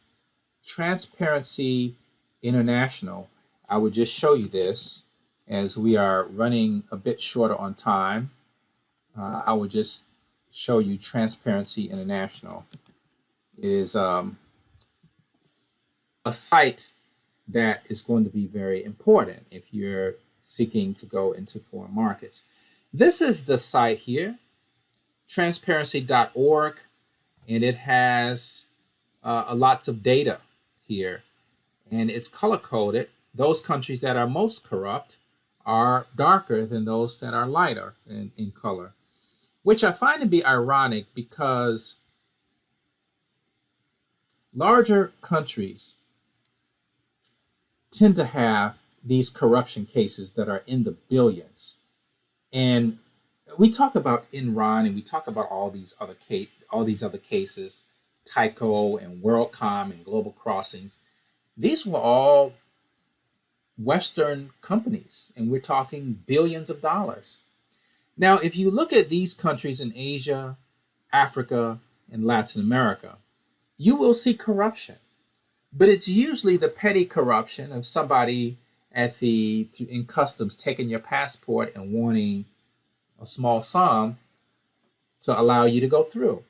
Speaker 1: Transparency International, I would just show you this as we are running a bit shorter on time. I would just show you Transparency International. It is a site that is going to be very important if you're seeking to go into foreign markets. This is the site here, transparency.org, and it has lots of data here, and it's color coded. Those countries that are most corrupt are darker than those that are lighter in color, which I find to be ironic because larger countries tend to have these corruption cases that are in the billions. And we talk about Enron and we talk about all these other cases, Tyco and WorldCom and Global Crossings. These were all Western companies, and we're talking billions of dollars. Now, if you look at these countries in Asia, Africa, and Latin America, you will see corruption. But it's usually the petty corruption of somebody in customs taking your passport and wanting a small sum to allow you to go through,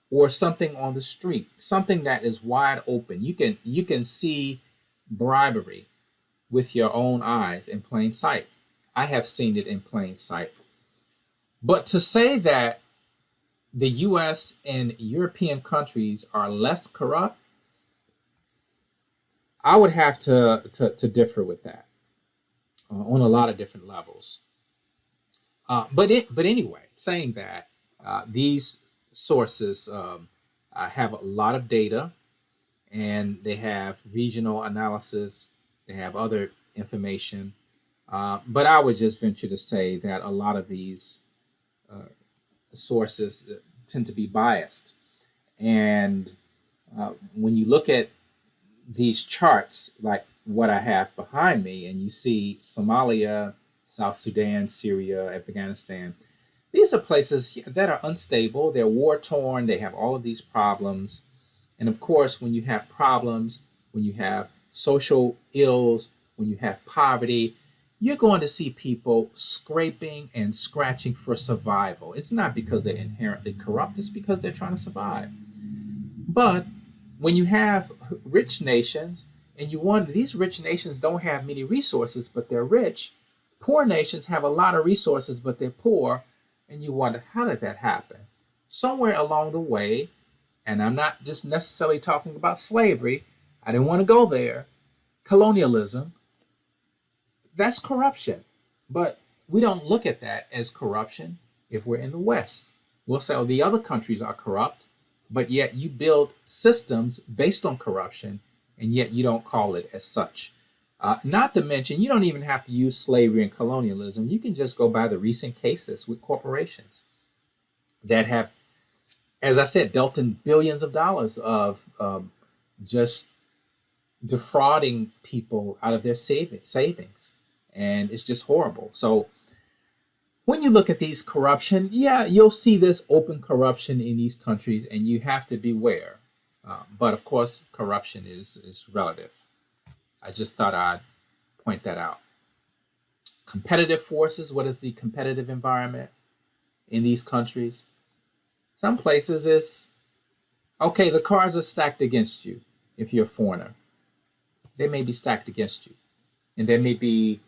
Speaker 1: or something on the street, something that is wide open. You can see bribery with your own eyes in plain sight. I have seen it in plain sight. But to say that the US and European countries are less corrupt, I would have to differ with that on a lot of different levels. But anyway, saying that, these sources have a lot of data, and they have regional analysis, they have other information. But I would just venture to say that a lot of these sources tend to be biased. And when you look at these charts, like what I have behind me, and you see Somalia, South Sudan, Syria, Afghanistan, these are places that are unstable, they're war-torn, they have all of these problems. And of course, when you have problems, when you have social ills, when you have poverty, you're going to see people scraping and scratching for survival. It's not because they're inherently corrupt, it's because they're trying to survive. But when you have rich nations, and you wonder, these rich nations don't have many resources, but they're rich. Poor nations have a lot of resources, but they're poor. And you wonder, how did that happen? Somewhere along the way, and I'm not just necessarily talking about slavery, I didn't want to go there, colonialism, that's corruption. But we don't look at that as corruption if we're in the West. We'll say, oh, the other countries are corrupt, but yet you build systems based on corruption, and yet you don't call it as such. Not to mention, you don't even have to use slavery and colonialism. You can just go by the recent cases with corporations that have, as I said, dealt in billions of dollars of just defrauding people out of their savings. And it's just horrible. So when you look at these corruption, yeah, you'll see this open corruption in these countries, and you have to beware. But of course, corruption is relative. I just thought I'd point that out. Competitive forces, what is the competitive environment in these countries? Some places it's, okay, the cards are stacked against you if you're a foreigner. They may be stacked against you. And there may be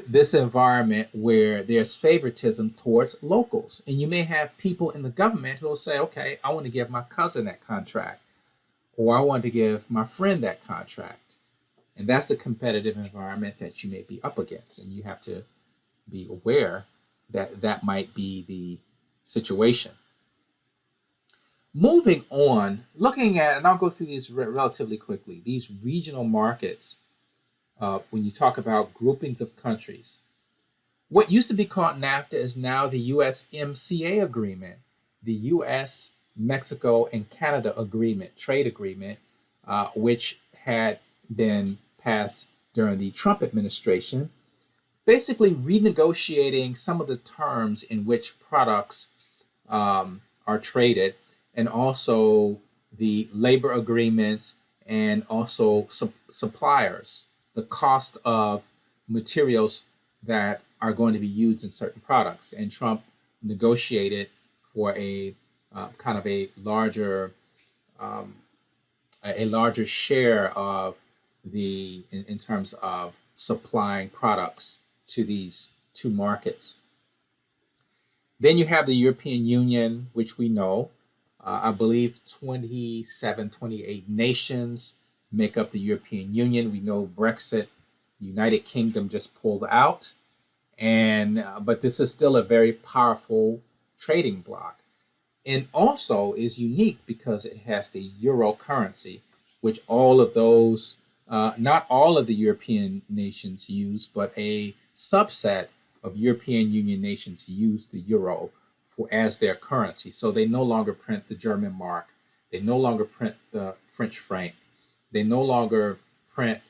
Speaker 1: this environment where there's favoritism towards locals. And you may have people in the government who will say, okay, I want to give my cousin that contract, or I want to give my friend that contract. And that's the competitive environment that you may be up against. And you have to be aware that that might be the situation. Moving on, looking at, and I'll go through these relatively quickly, these regional markets, when you talk about groupings of countries. What used to be called NAFTA is now the USMCA agreement, the US, Mexico, and Canada agreement, trade agreement, which had been passed during the Trump administration, basically renegotiating some of the terms in which products are traded, and also the labor agreements, and also suppliers, the cost of materials that are going to be used in certain products. And Trump negotiated for a kind of a larger share of the in terms of supplying products to these two markets. Then you have the European Union, which we know, I believe 27, 28 nations make up the European Union. We know Brexit, the United Kingdom just pulled out, and but this is still a very powerful trading bloc, and also is unique because it has the euro currency, which all of those, not all of the European nations use, but a subset of European Union nations use the euro as their currency. So they no longer print the German mark, they no longer print the French franc, they no longer print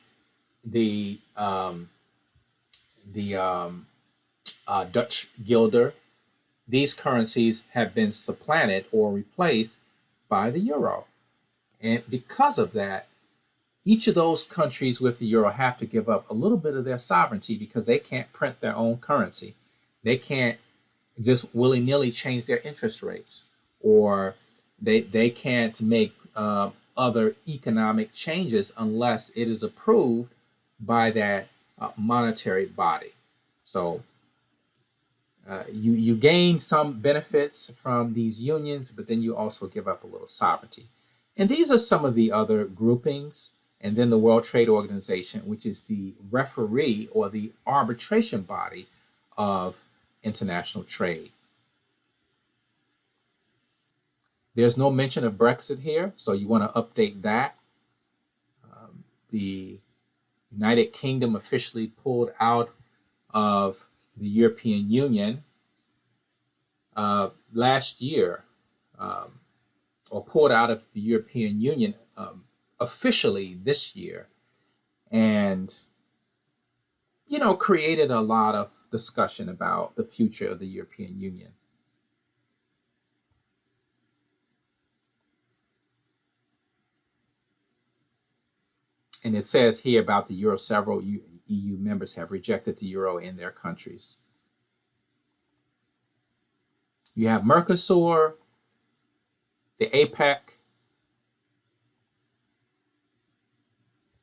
Speaker 1: the Dutch guilder. These currencies have been supplanted or replaced by the euro. And because of that, each of those countries with the euro have to give up a little bit of their sovereignty because they can't print their own currency. They can't just willy-nilly change their interest rates, or they can't make other economic changes unless it is approved by that monetary body. So you gain some benefits from these unions, but then you also give up a little sovereignty. And these are some of the other groupings. And then the World Trade Organization, which is the referee or the arbitration body of international trade. There's no mention of Brexit here, so you want to update that. The United Kingdom officially pulled out of the European Union last year, or pulled out of the European Union officially this year, and created a lot of discussion about the future of the European Union. And it says here about the euro, several EU members have rejected the euro in their countries. You have Mercosur, the APEC,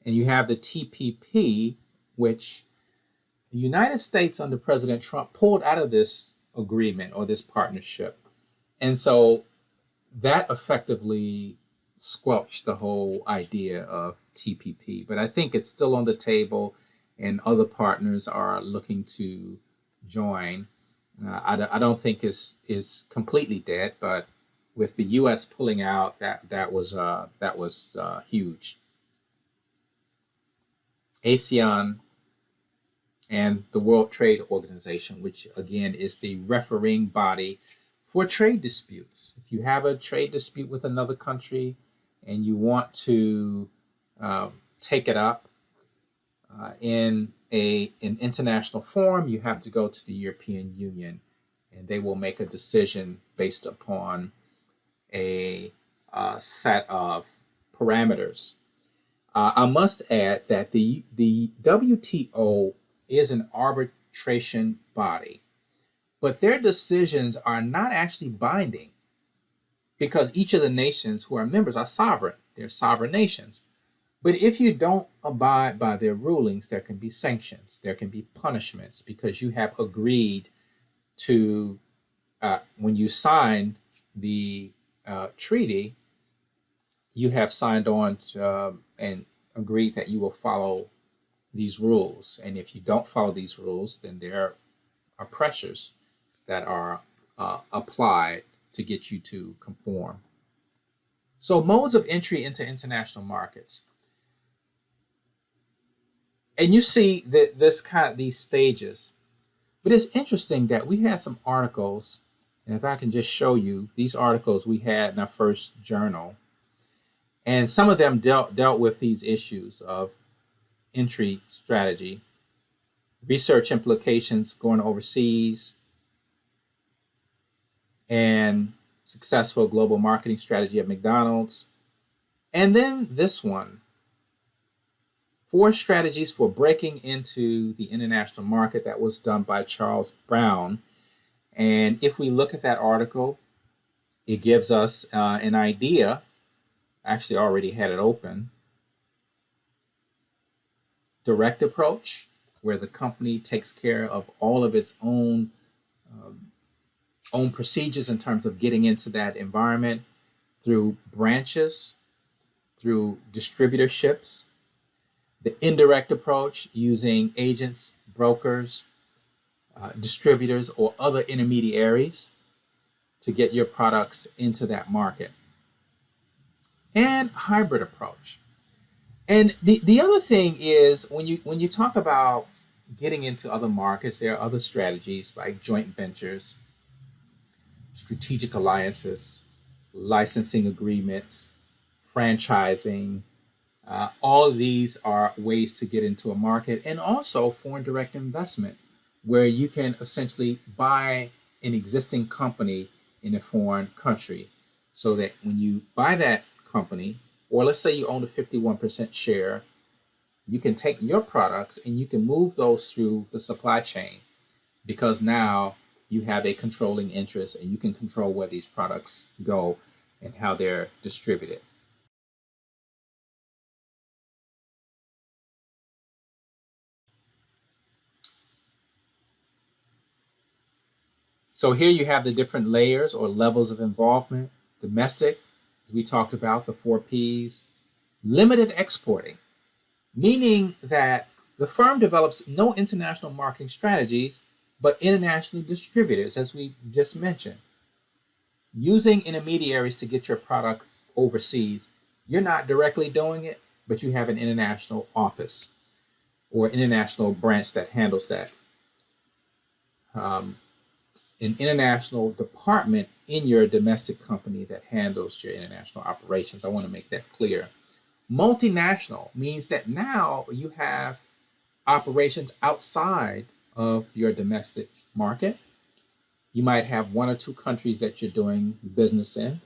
Speaker 1: and you have the TPP, which the United States under President Trump pulled out of this agreement or this partnership. And so that effectively squelched the whole idea of TPP. But I think it's still on the table, and other partners are looking to join. I don't think is completely dead, but with the U.S. pulling out, that was huge. ASEAN and the World Trade Organization, which again is the refereeing body for trade disputes. If you have a trade dispute with another country and you want to take it up in an international forum, you have to go to the European Union, and they will make a decision based upon a set of parameters. I must add that the WTO is an arbitration body, but their decisions are not actually binding because each of the nations who are members are sovereign. They're sovereign nations. But if you don't abide by their rulings, there can be sanctions, there can be punishments because you have agreed to, when you signed the treaty, you have signed on to, and agreed that you will follow these rules. And if you don't follow these rules, then there are pressures that are applied to get you to conform. So, modes of entry into international markets. And you see that this kind of these stages. But it's interesting that we had some articles, and if I can just show you these articles we had in our first journal, and some of them dealt with these issues of entry strategy, research implications going overseas, and successful global marketing strategy at McDonald's. And then this one, 4 strategies for breaking into the international market, that was done by Charles Brown. And if we look at that article, it gives us an idea. I actually already had it open. Direct approach, where the company takes care of all of its own procedures in terms of getting into that environment through branches, through distributorships. The indirect approach, using agents, brokers, distributors, or other intermediaries to get your products into that market. And hybrid approach. And the other thing is, when you talk about getting into other markets, there are other strategies like joint ventures, strategic alliances, licensing agreements, franchising. All of these are ways to get into a market, and also foreign direct investment, where you can essentially buy an existing company in a foreign country, so that when you buy that company, or let's say you own a 51% share, you can take your products and you can move those through the supply chain, because now you have a controlling interest and you can control where these products go and how they're distributed. So here you have the different layers or levels of involvement. Domestic, as we talked about, the 4 Ps. Limited exporting, meaning that the firm develops no international marketing strategies, but international distributors, as we just mentioned. Using intermediaries to get your products overseas. You're not directly doing it, but you have an international office or international branch that handles that. An international department in your domestic company that handles your international operations. I want to make that clear. Multinational means that now you have operations outside of your domestic market. You might have 1 or 2 countries that you're doing business in.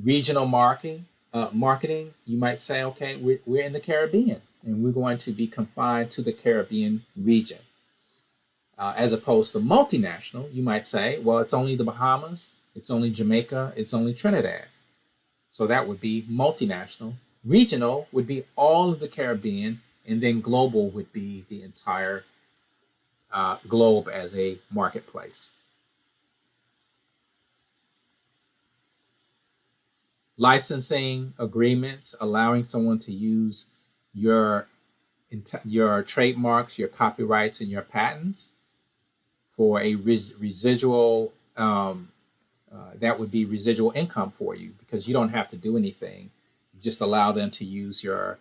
Speaker 1: Regional marketing, you might say, okay, we're in the Caribbean and we're going to be confined to the Caribbean region. As opposed to multinational, you might say, well, it's only the Bahamas, it's only Jamaica, it's only Trinidad. So that would be multinational. Regional would be all of the Caribbean, and then global would be the entire globe as a marketplace. Licensing agreements, allowing someone to use your trademarks, your copyrights, and your patents for a residual, that would be residual income for you, because you don't have to do anything. You just allow them to use your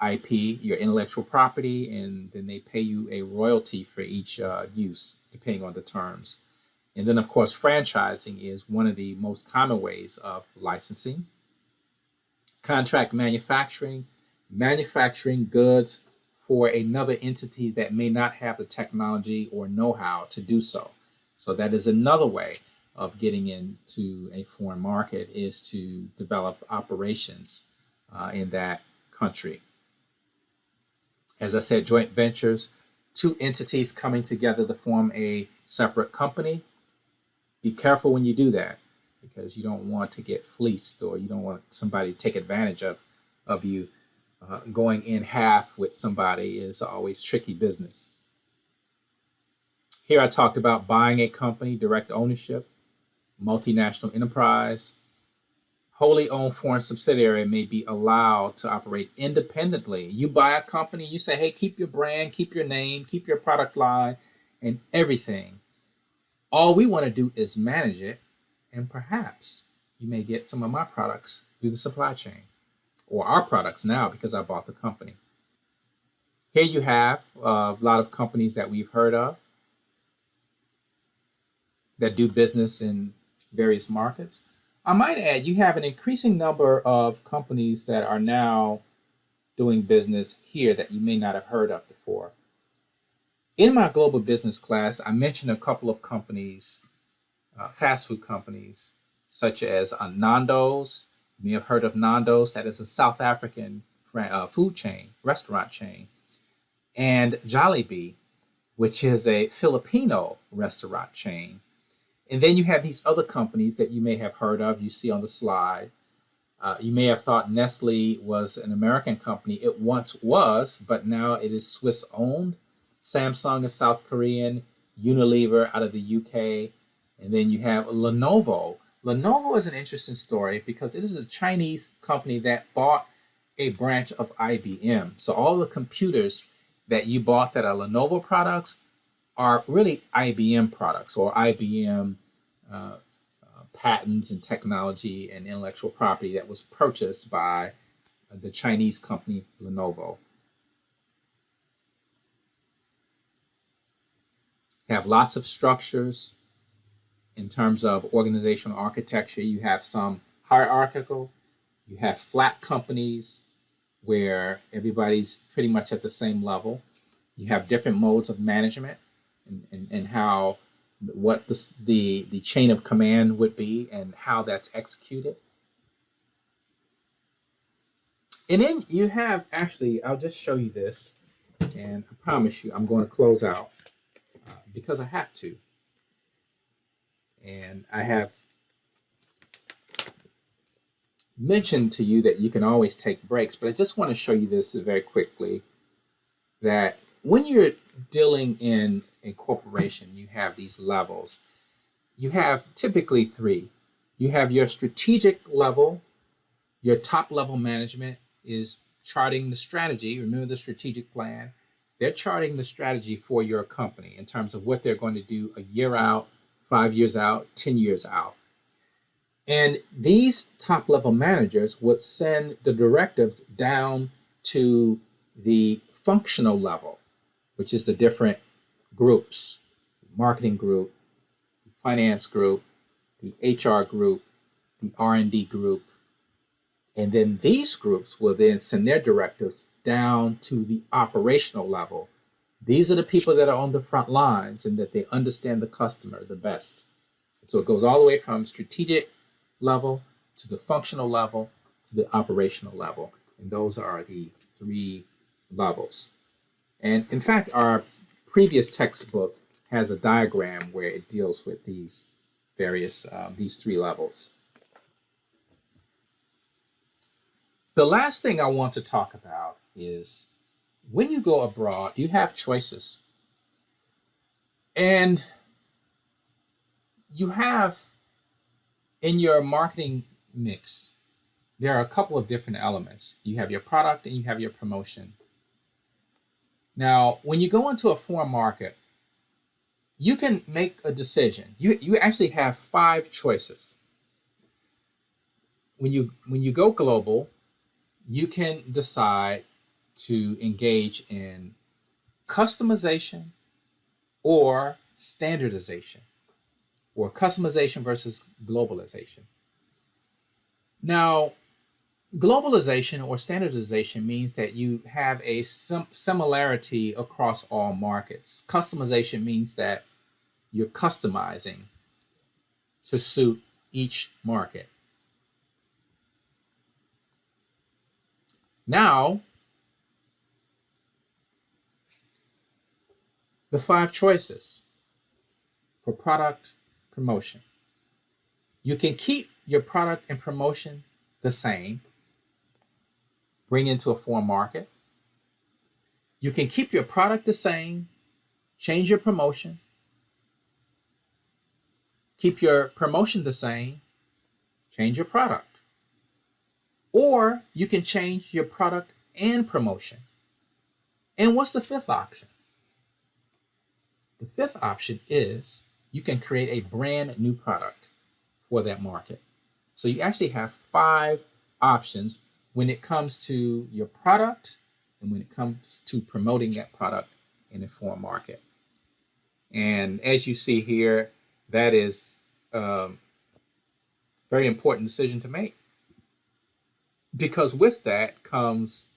Speaker 1: IP, your intellectual property, and then they pay you a royalty for each use, depending on the terms. And then, of course, franchising is one of the most common ways of licensing. Contract manufacturing, manufacturing goods for another entity that may not have the technology or know-how to do so. So that is another way of getting into a foreign market, is to develop operations in that country. As I said, joint ventures, 2 entities coming together to form a separate company. Be careful when you do that, because you don't want to get fleeced, or you don't want somebody to take advantage of you going in half with somebody is always tricky business. Here I talked about buying a company, direct ownership, multinational enterprise. Wholly owned foreign subsidiary may be allowed to operate independently. You buy a company, you say, hey, keep your brand, keep your name, keep your product line, and everything. All we want to do is manage it, and perhaps you may get some of my products through the supply chain, or our products now because I bought the company. Here you have a lot of companies that we've heard of that do business in various markets. I might add, you have an increasing number of companies that are now doing business here that you may not have heard of before. In my global business class, I mentioned a couple of companies, fast food companies, such as Nando's. You may have heard of Nando's, that is a South African food chain, restaurant chain, and Jollibee, which is a Filipino restaurant chain. And then you have these other companies that you may have heard of, you see on the slide. You may have thought Nestle was an American company. It once was, but now it is Swiss owned. Samsung is South Korean, Unilever out of the UK. And then you have Lenovo. Lenovo is an interesting story because it is a Chinese company that bought a branch of IBM. So all the computers that you bought that are Lenovo products are really IBM products or IBM patents and technology and intellectual property that was purchased by the Chinese company Lenovo. You have lots of structures in terms of organizational architecture. You have some hierarchical, you have flat companies where everybody's pretty much at the same level. You have different modes of management and how what the chain of command would be and how that's executed. And then you have, actually, I'll just show you this, and I promise you I'm going to close out because I have to. And I have mentioned to you that you can always take breaks, but I just want to show you this very quickly, that when you're dealing in a corporation, you have these levels. You have typically three. You have your strategic level. Your top level management is charting the strategy. Remember the strategic plan? They're charting the strategy for your company in terms of what they're going to do a year out, 5 years out, 10 years out. And these top level managers would send the directives down to the functional level, which is the different groups, marketing group, the finance group, the HR group, the R&D group. And then these groups will then send their directives down to the operational level. These are the people that are on the front lines and that they understand the customer the best. So it goes all the way from strategic level to the functional level to the operational level. And those are the three levels. And in fact, our previous textbook has a diagram where it deals with these various, these three levels. The last thing I want to talk about is when you go abroad, you have choices. And you have in your marketing mix, there are a couple of different elements. You have your product and you have your promotion. Now, when you go into a foreign market, you can make a decision. You actually have 5 choices. When you go global, you can decide to engage in customization or standardization, or customization versus globalization. Now, globalization or standardization means that you have a similarity across all markets. Customization means that you're customizing to suit each market. Now, the 5 choices for product promotion. You can keep your product and promotion the same, bring into a foreign market. You can keep your product the same, change your promotion, keep your promotion the same, change your product. Or you can change your product and promotion. And what's the fifth option? The fifth option is you can create a brand new product for that market. So you actually have 5 options when it comes to your product and when it comes to promoting that product in a foreign market. And as you see here, that is a very important decision to make, because with that comes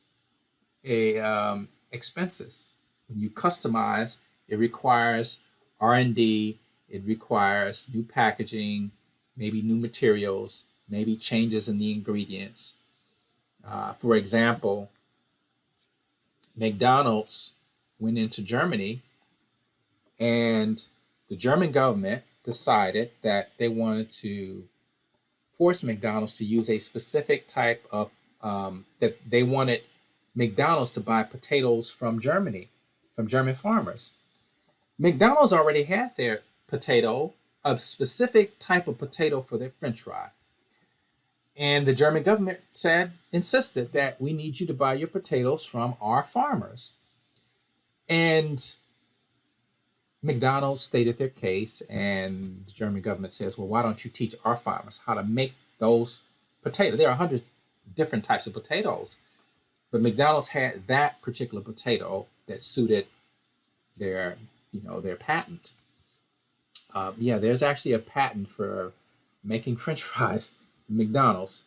Speaker 1: expenses. When you customize, it requires R&D, it requires new packaging, maybe new materials, maybe changes in the ingredients. For example, McDonald's went into Germany, and the German government decided that they wanted to force McDonald's to use a specific type of, that they wanted McDonald's to buy potatoes from Germany, from German farmers. McDonald's already had their potato, a specific type of potato for their French fry. And the German government insisted that we need you to buy your potatoes from our farmers. And McDonald's stated their case, and the German government says, well, why don't you teach our farmers how to make those potatoes? There are 100 different types of potatoes, but McDonald's had that particular potato that suited their patent. There's actually a patent for making French fries at McDonald's.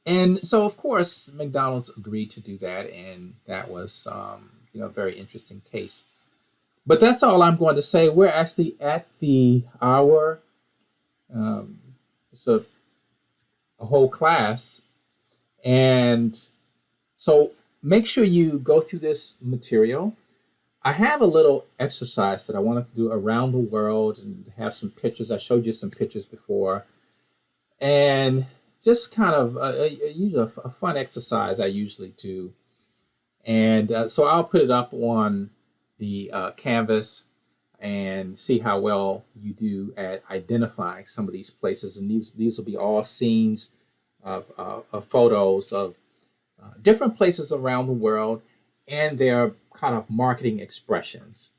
Speaker 1: And so, of course, McDonald's agreed to do that, and that was a very interesting case. But that's all I'm going to say. We're actually at the hour. It's a whole class. And so make sure you go through this material. I have a little exercise that I wanted to do around the world and have some pictures. I showed you some pictures before. And just kind of a fun exercise I usually do. And so I'll put it up on the canvas and see how well you do at identifying some of these places. And these will be all scenes of photos of different places around the world and their kind of marketing expressions.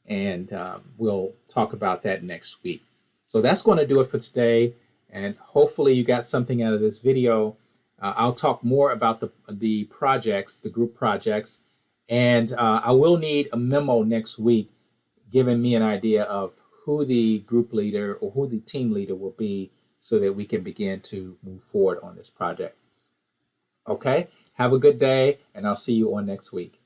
Speaker 1: And we'll talk about that next week. So that's going to do it for today. And hopefully you got something out of this video. I'll talk more about the projects, the group projects, and I will need a memo next week giving me an idea of who the group leader or who the team leader will be so that we can begin to move forward on this project. Okay, have a good day, and I'll see you on next week.